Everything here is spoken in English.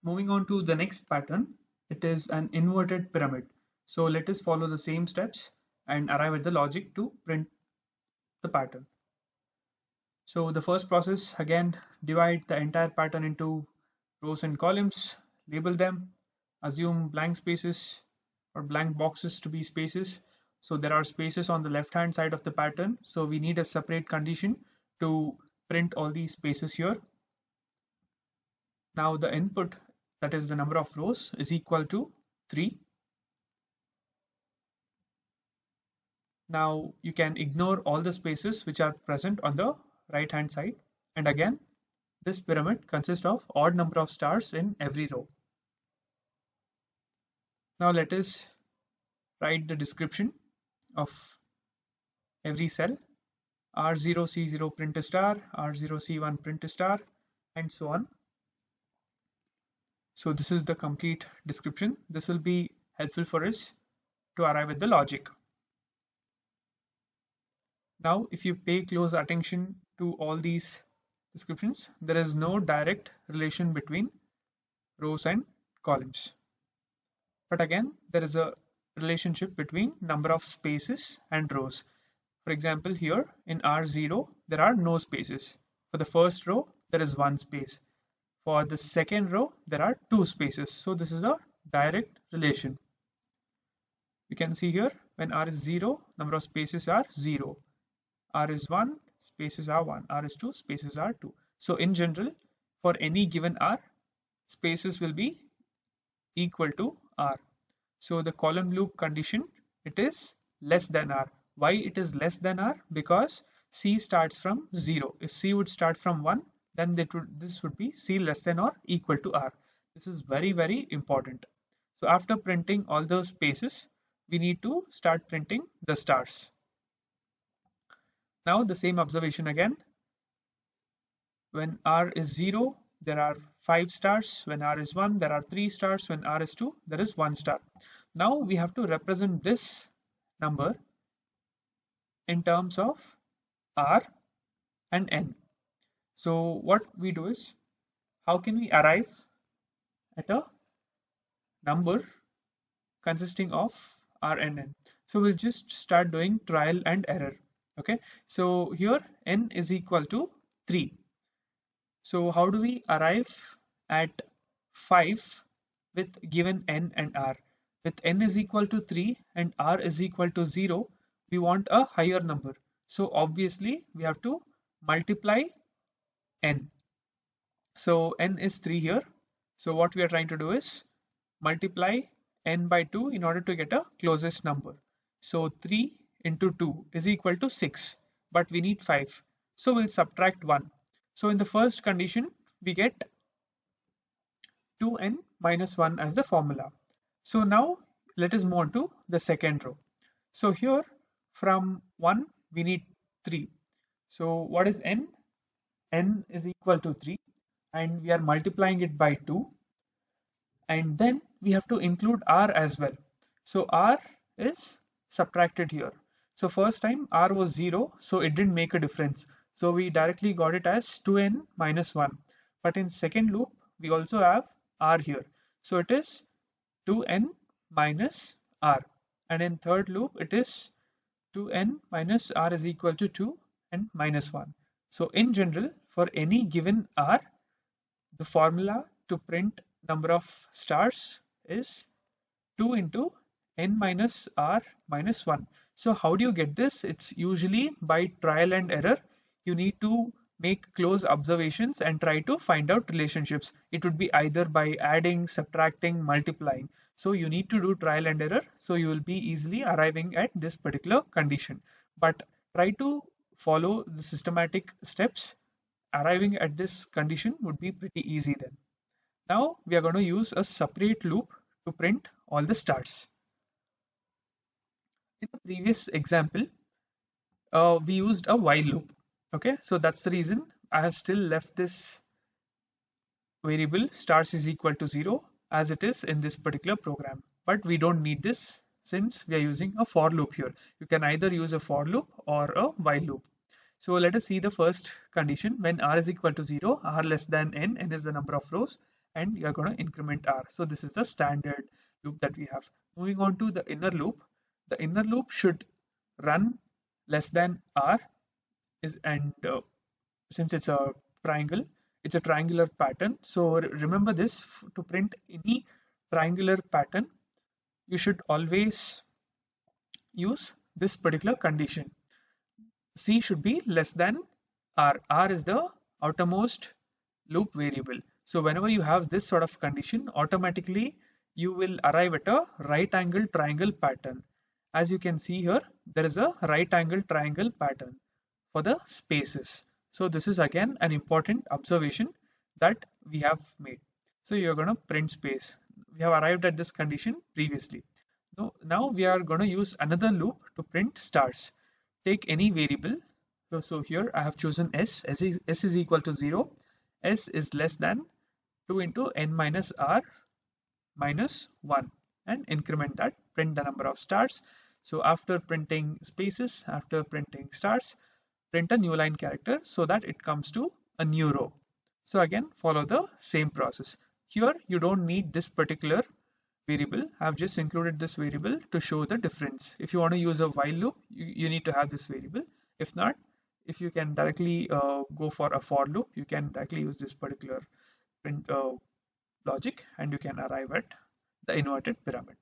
Moving on to the next pattern, it is an inverted pyramid. So let us follow the same steps and arrive at the logic to print the pattern. So the first process, again, divide the entire pattern into rows and columns, label them, assume blank spaces or blank boxes to be spaces. So there are spaces on the left hand side of the pattern. So we need a separate condition to print all these spaces here. Now the input, that is the number of rows, is equal to 3. Now you can ignore all the spaces which are present on the right hand side. And again, this pyramid consists of odd number of stars in every row. Now let us write the description of every cell. R0C0 print a star, R0C1 print a star, and so on. So this is the complete description. This will be helpful for us to arrive at the logic. Now, if you pay close attention to all these descriptions, there is no direct relation between rows and columns. But again, there is a relationship between number of spaces and rows. For example, here in R0, there are no spaces. For the first row, there is one space. For the second row, there are two spaces. So this is a direct relation. You can see here when R is 0, number of spaces are 0. R is 1, spaces are 1. R is 2, spaces are 2. So in general, for any given R, spaces will be equal to R. So the column loop condition, it is less than R. Why it is less than R? Because C starts from 0. If C would start from 1, then this would be C less than or equal to R. This is very, very important. So after printing all those spaces, we need to start printing the stars. Now the same observation again. When R is 0, there are 5 stars. When R is 1, there are 3 stars. When R is 2, there is 1 star. Now we have to represent this number in terms of R and N. So what we do is, how can we arrive at a number consisting of R and N? So we'll just start doing trial and error. Okay, so here N is equal to 3. So how do we arrive at 5 with given N and R? With N is equal to 3 and R is equal to 0, we want a higher number. So obviously we have to multiply N. So N is 3 here. So what we are trying to do is multiply N by 2 in order to get a closest number. So 3 into 2 is equal to 6, but we need 5. So we'll subtract 1. So in the first condition, we get 2n minus 1 as the formula. So now let us move on to the second row. So here from 1 we need 3. So what is n? N is equal to 3 and we are multiplying it by 2, and then we have to include r as well. So r is subtracted here. So first time r was 0, so it didn't make a difference. So we directly got it as 2n minus 1. But in second loop, we also have r here. So it is 2n minus r. And in third loop, it is 2n minus r is equal to 2 and minus 1. So in general, for any given r, the formula to print number of stars is 2 into n minus r minus 1. So how do you get this? It's usually by trial and error. You need to make close observations and try to find out relationships. It would be either by adding, subtracting, multiplying. So you need to do trial and error. So you will be easily arriving at this particular condition. But try to follow the systematic steps. Arriving at this condition would be pretty easy then. Now we are going to use a separate loop to print all the stars. In the previous example, we used a while loop. Okay, so that's the reason I have still left this variable stars is equal to 0 as it is in this particular program. But we don't need this since we are using a for loop here. You can either use a for loop or a while loop. So let us see the first condition. When r is equal to 0, r less than n, n is the number of rows, and you're going to increment r. So this is the standard loop that we have. Moving on to the inner loop. The inner loop should run less than r is and since it's a triangular pattern. So remember this, to print any triangular pattern, you should always use this particular condition. C should be less than R. R is the outermost loop variable. So whenever you have this sort of condition, automatically you will arrive at a right angle triangle pattern. As you can see here, there is a right angle triangle pattern for the spaces. So this is again an important observation that we have made. So you're going to print space. We have arrived at this condition previously. Now we are going to use another loop to print stars. Take any variable. So here I have chosen s. S is equal to 0. S is less than 2 into n minus r minus 1, and increment that, print the number of stars. So after printing spaces, after printing stars, print a new line character so that it comes to a new row. So again, follow the same process. Here you don't need this particular variable. I've just included this variable to show the difference. If you want to use a while loop, you need to have this variable. If not, if you can directly go for a for loop, you can directly use this particular print logic and you can arrive at the inverted pyramid.